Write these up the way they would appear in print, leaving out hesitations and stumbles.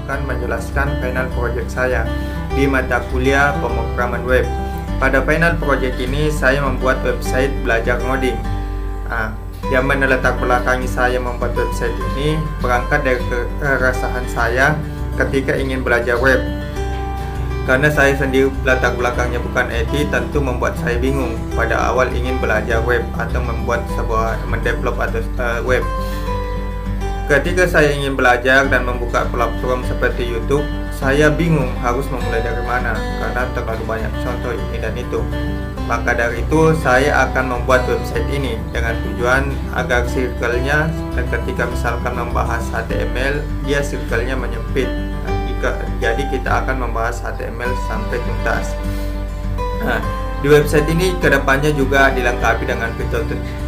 akan menjelaskan final project saya di mata kuliah pemrograman web. Pada final project ini saya membuat website belajar ngoding. Yang menetak belakangi saya membuat website ini berangkat dari keresahan saya ketika ingin belajar web. Karena saya sendiri latar belakangnya bukan IT, tentu membuat saya bingung pada awal ingin belajar web atau mendevelop web. Ketika saya ingin belajar dan membuka platform seperti YouTube, saya bingung harus memulai dari mana karena terlalu banyak contoh ini dan itu. Maka dari itu saya akan membuat website ini dengan tujuan agar circle-nya, dan ketika misalkan membahas HTML, dia circle-nya menyempit. Jadi kita akan membahas HTML sampai tuntas. Di website ini kedepannya juga dilengkapi dengan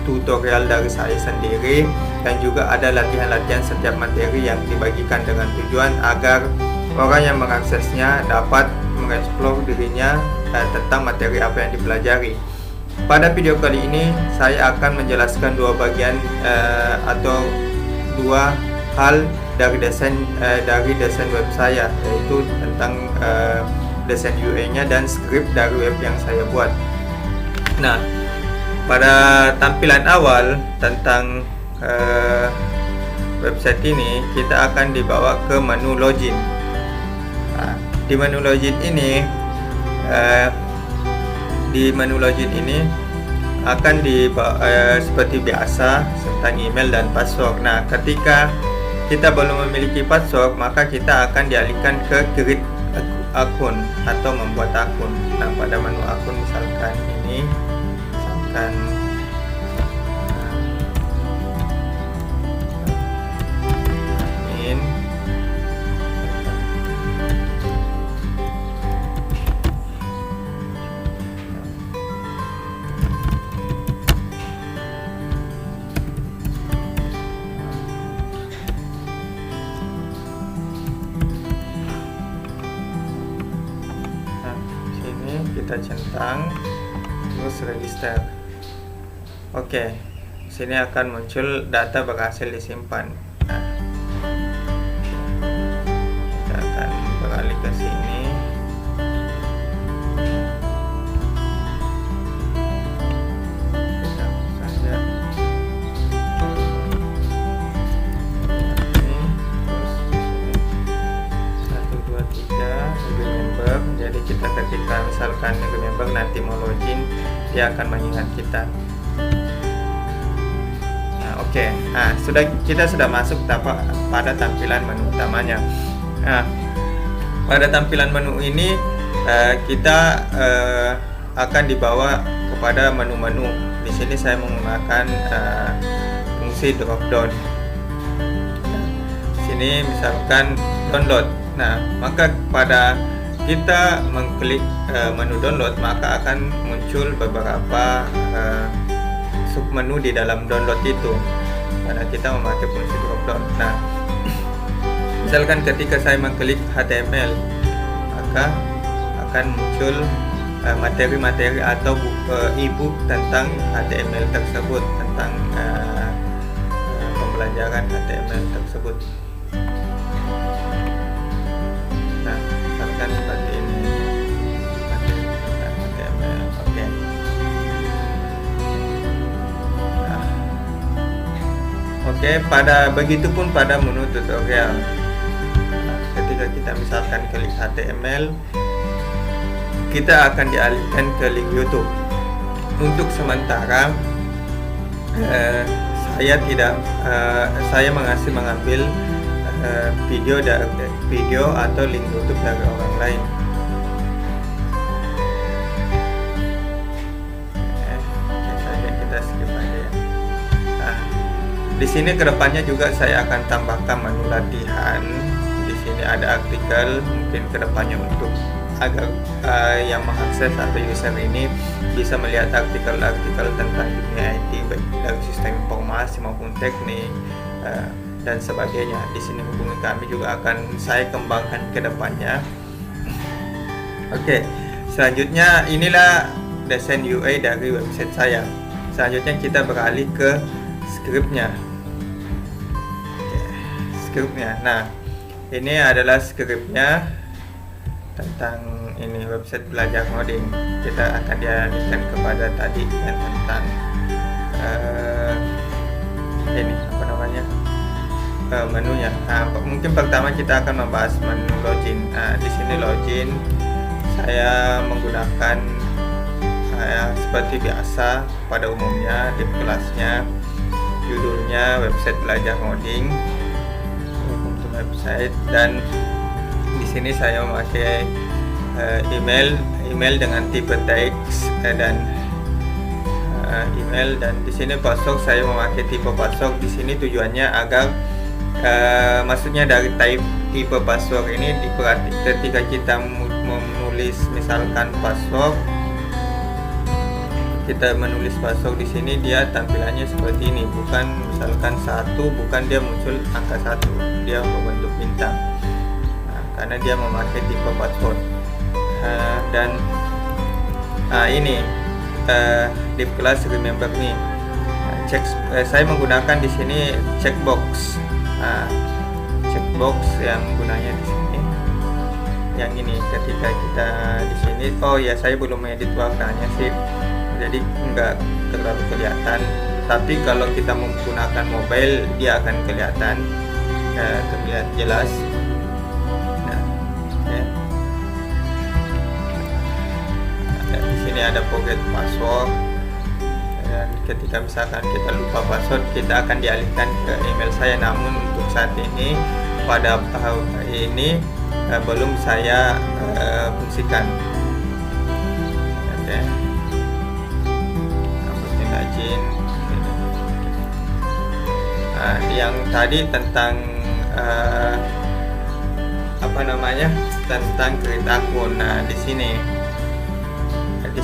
tutorial dari saya sendiri, dan juga ada latihan-latihan setiap materi yang dibagikan dengan tujuan agar orang yang mengaksesnya dapat mengeksplor dirinya tentang materi apa yang dipelajari. Pada video kali ini saya akan menjelaskan dua bagian atau dua hal dari desain web saya, yaitu tentang desain UI-nya dan script dari web yang saya buat. Nah, pada tampilan awal tentang website ini kita akan dibawa ke menu login. Di menu login ini akan seperti biasa tentang email dan password. Nah, ketika kita belum memiliki password, maka kita akan dialihkan ke create akun atau membuat akun. Nah, pada menu akun misalkan ini, admin. Kita centang terus register. Oke, sini akan muncul data berhasil disimpan. Kita akan beralih ke sini. Jadi kita ketika misalkan member nanti mau login, dia akan mengingat kita. Nah, kita sudah masuk pada tampilan menu utamanya. Nah, pada tampilan menu ini kita akan dibawa kepada menu-menu. Di sini saya menggunakan fungsi drop down. Sini misalkan download. Nah, maka pada kita mengklik menu download, maka akan muncul beberapa submenu di dalam download itu karena kita memakai fungsi drop down. Nah, misalkan ketika saya mengklik HTML, maka akan muncul materi-materi atau e-book tentang HTML tersebut, tentang pembelajaran HTML tersebut. Seperti ini, HTML. Begitupun pada menu tutorial. Ketika kita misalkan klik HTML, kita akan dialihkan ke link YouTube. Untuk sementara saya mengambil video atau link YouTube dari orang lain. Kita skip aja ya. Nah, di sini kedepannya juga saya akan tambahkan menu latihan. Di sini ada artikel, mungkin kedepannya untuk agar yang mengakses atau user ini bisa melihat artikel-artikel tentang dunia IT, baik dari sistem informasi maupun teknik dan sebagainya. Di sini hubungi kami juga akan saya kembangkan ke depannya. Selanjutnya inilah desain UI dari website saya. Selanjutnya kita beralih ke scriptnya. Nah, Ini adalah skripnya tentang ini website belajar ngoding. Kita akan dialihkan kepada tadi yang tentang ini apa namanya menunya. Mungkin pertama kita akan membahas menu login. Di sini login saya menggunakan seperti biasa pada umumnya di kelasnya, judulnya website belajar ngoding untuk website, dan di sini saya memakai email dengan tipe teks dan email, dan di sini password saya memakai tipe password. Di sini tujuannya agar maksudnya dari tipe password ini ketika kita menulis misalkan password, kita menulis password di sini dia tampilannya seperti ini, bukan misalkan 1, bukan dia muncul angka 1, dia membentuk bintang. Karena dia memakai tipe password. Dan ini div class remember me. Saya menggunakan di sini checkbox. Checkbox yang gunanya di sini. Yang ini ketika kita di sini, oh ya saya belum edit warnanya sih, jadi enggak terlalu kelihatan. Tapi kalau kita menggunakan mobile dia akan kelihatan, terlihat jelas. Di sini ada forget password, dan ketika misalkan kita lupa password kita akan dialihkan ke email saya. Namun untuk saat ini pada ini belum saya fungsikan. Oke. Rajin. Yang tadi tentang apa namanya, tentang create akun. Di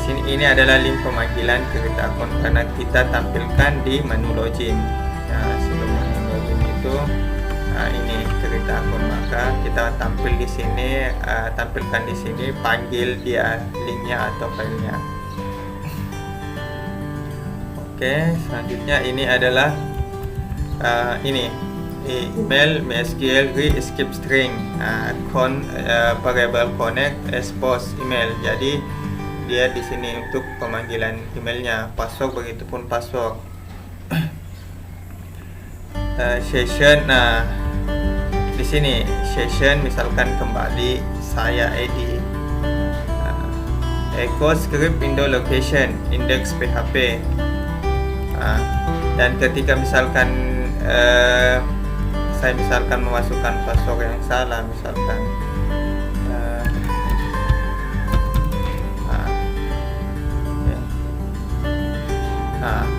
sini ini adalah link pemanggilan create akun karena kita tampilkan di menu login. Sebelum menu login itu ini create akun, maka kita tampilkan di sini, panggil dia linknya atau filenya. Oke, selanjutnya ini adalah email MySQL escape string, variable connect expose email. Jadi dia di sini untuk pemanggilan emailnya, password begitupun password. Session, di sini session misalkan kembali saya edit. Echo script window location index PHP. Dan ketika misalkan saya misalkan memasukkan password yang salah, misalkan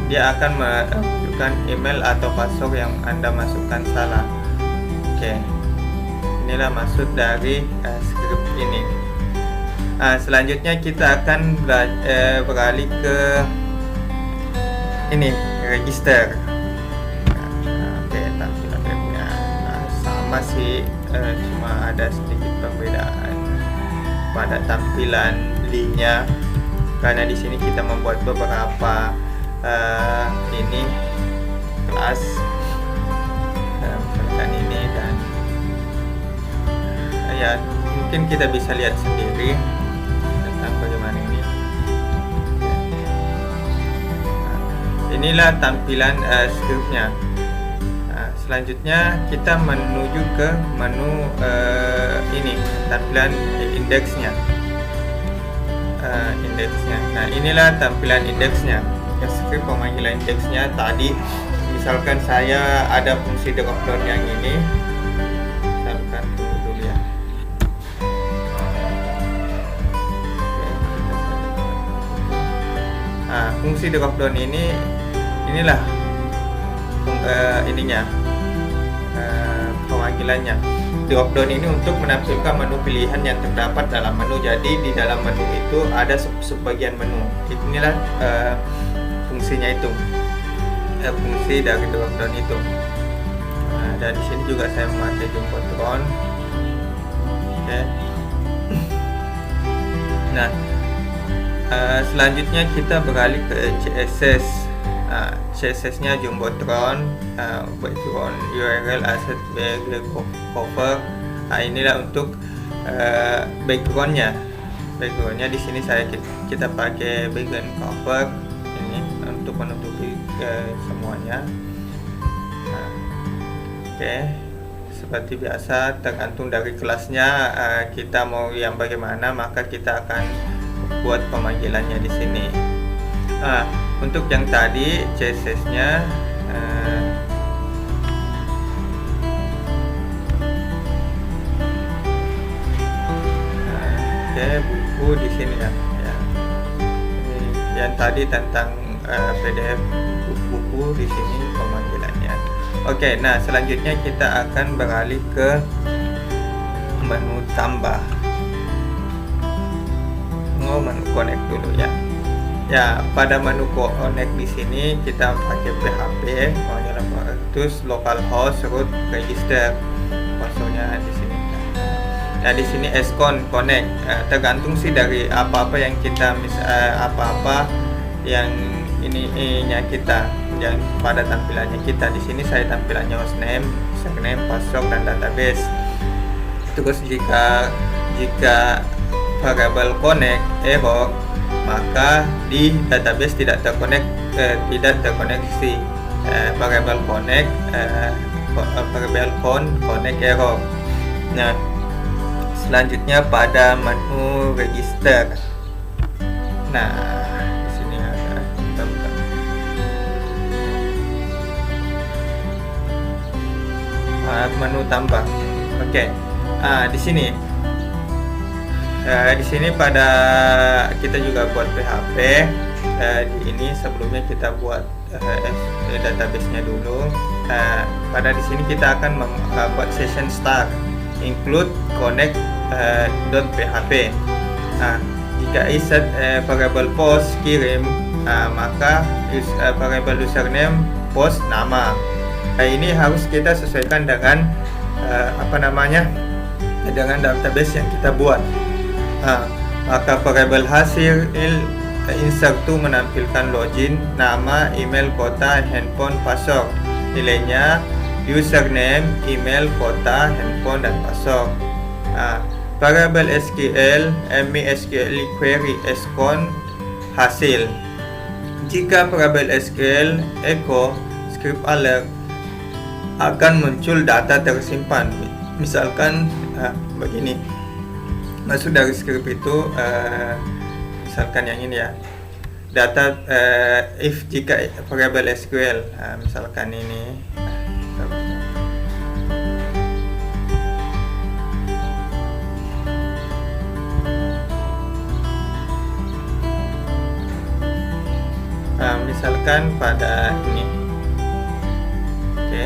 dia akan menunjukkan email atau password yang Anda masukkan salah. Oke, inilah maksud dari script ini. Selanjutnya kita akan beralih ke ini register. Oke, tampilan webnya sama sih, cuma ada sedikit perbedaan pada tampilan linknya, karena di sini kita membuat beberapa ini kelas, misalkan ini, dan ya mungkin kita bisa lihat sendiri tentang bagaimana ini. Inilah tampilan scriptnya. Selanjutnya kita menuju ke menu ini tampilan indeksnya. Nah, inilah tampilan indeksnya. Script pemanggilan indeksnya tadi, misalkan saya ada fungsi drop down yang ini, misalkan dulu ya. Fungsi drop down inilah ininya, pemanggilannya. Drop down ini untuk menampilkan menu pilihan yang terdapat dalam menu. Jadi di dalam menu itu ada subbagian menu. Inilah fungsinya itu, fungsi dari drop down itu. Dan di sini juga saya memakai jumbotron. Oke. Nah, selanjutnya kita beralih ke CSS. CSS-nya jumbotron, background URL asset cover, Nah, inilah untuk backgroundnya. Backgroundnya di sini kita pakai background cover ini untuk menutupi semuanya. Nah, oke. Seperti biasa, tergantung dari kelasnya kita mau yang bagaimana, maka kita akan buat pemanggilannya di sini. Nah, untuk yang tadi CSS-nya buku di sini ya. Ini yang tadi tentang PDF buku di sini pemanggilannya. Oke, nah selanjutnya kita akan beralih ke menu tambah. Menu connect dulu ya. Ya, pada menu connect di sini kita pakai PHP, terus localhost root register, passwordnya di sini. Nah, di sini scon connect, tergantung sih dari apa-apa yang kita apa-apa yang ininya kita, yang pada tampilannya kita. Di sini saya tampilannya hostname, username, password, dan database. Terus jika variable connect error, maka di database tidak terkoneksi variable connect connect error. Nah, selanjutnya pada menu register. Nah, di sini ada menu tambah. Oke. Di sini pada kita juga buat PHP. Di ini sebelumnya kita buat database-nya dulu. Pada di sini kita akan membuat session start include connect .php. Jika set variable post kirim, maka variable username post nama. Ini harus kita sesuaikan dengan dengan database yang kita buat. Maka variable hasil insert to menampilkan login, nama, email, kota, handphone, password. Nilainya username, email, kota, handphone, dan password. Variable SQL, MySQL query scon hasil. Jika variable SQL echo script alert, akan muncul data tersimpan. Misalkan begini, masuk dari script itu misalkan yang ini ya, data if jika variable SQL, misalkan ini misalkan pada ini, oke,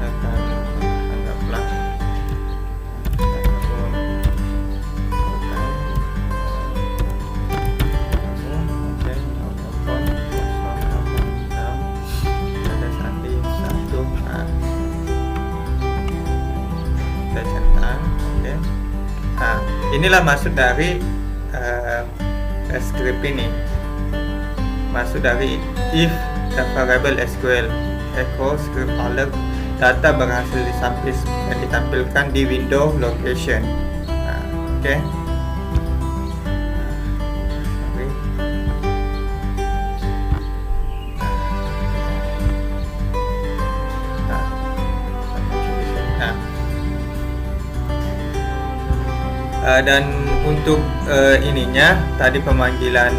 akan anggaplah inilah maksud dari script ini. Masuk dari if variable SQL echo script alert, data berhasil ditampilkan di window location. Oke. Dan untuk ininya tadi pemanggilan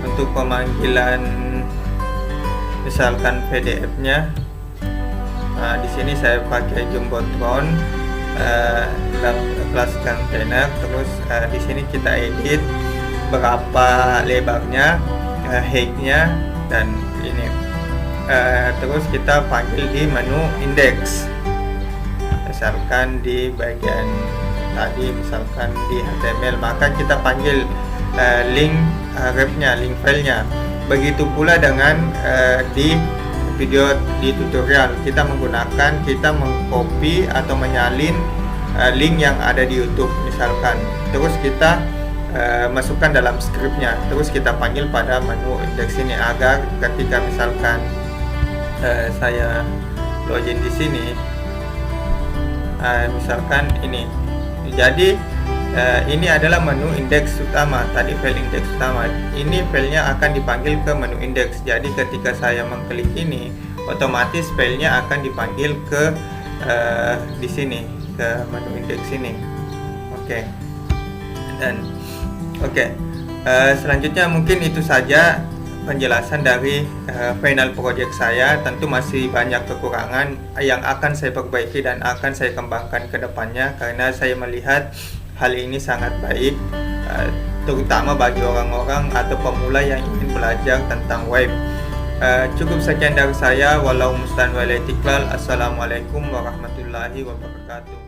untuk pemanggilan misalkan PDF-nya, di sini saya pakai Jumbotron class container. Terus di sini kita edit berapa lebarnya, height-nya, dan ini. Terus kita panggil di menu index. Misalkan di bagian tadi, misalkan di HTML, maka kita panggil link ref-nya, link filenya. Begitu pula dengan di video di tutorial, kita mengcopy atau menyalin link yang ada di YouTube misalkan, terus kita masukkan dalam scriptnya, terus kita panggil pada menu index ini, agar ketika misalkan saya login di sini, misalkan ini. Jadi ini adalah menu indeks utama. Tadi file indeks utama. Ini filenya akan dipanggil ke menu indeks. Jadi ketika saya mengklik ini, otomatis filenya akan dipanggil ke di sini, ke menu indeks ini. Oke. Dan selanjutnya mungkin itu saja penjelasan dari final project saya. Tentu masih banyak kekurangan yang akan saya perbaiki dan akan saya kembangkan ke depannya, karena saya melihat hal ini sangat baik, terutama bagi orang-orang atau pemula yang ingin belajar tentang web. Cukup sekian dari saya. Wallahu musta'an wa ilaihi tiklal. Assalamualaikum warahmatullahi wabarakatuh.